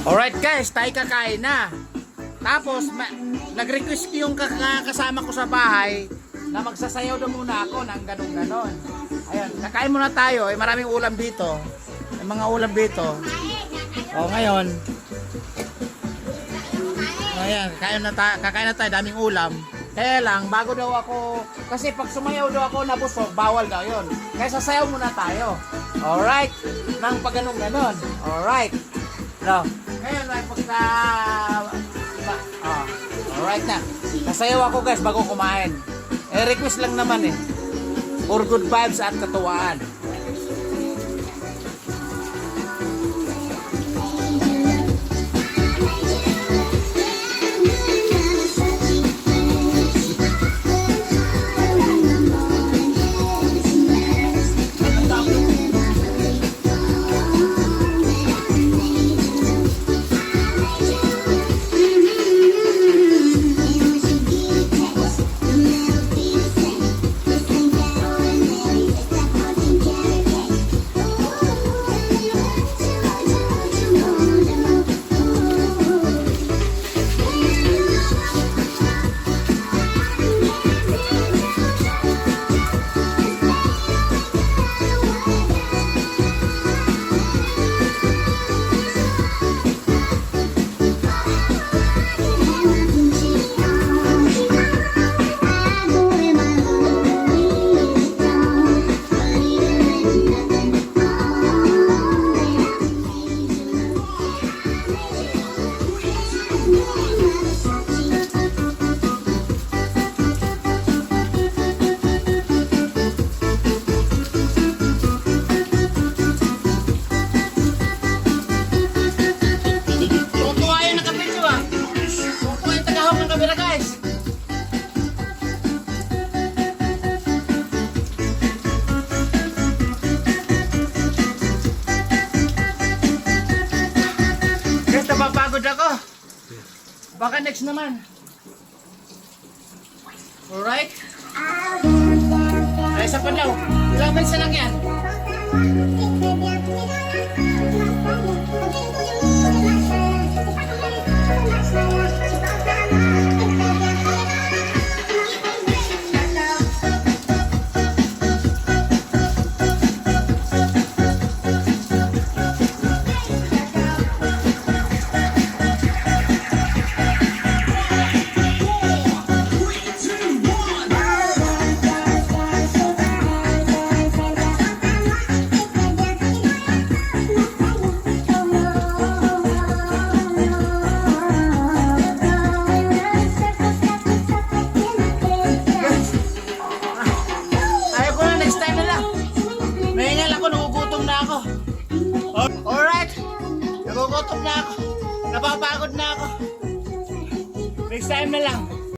Alright guys, tayo kakain na. Tapos, nag-request yung kasama ko sa bahay na magsasayaw daw muna ako ng ganon-ganon. Ayan, kakain muna tayo. Maraming ulam dito. May mga ulam dito. Ngayon. Ayan, kakain na tayo. Daming ulam. Kaya lang, bago daw ako, kasi pag sumayaw daw ako nabusog, bawal daw yun. Kaya sasayaw muna tayo. Alright? Nang pag ganon-ganon. Alright. No. Ngayon, pagka... alright na. Nasayaw ako guys bago kumain. Request lang naman for good vibes at katuwaan. Napapagod ako. Baka next naman. Alright? Ay, isa pa daw. Ilang minsan lang yan? Alright, nagugutom na ako, napapagod na ako. Next time na lang.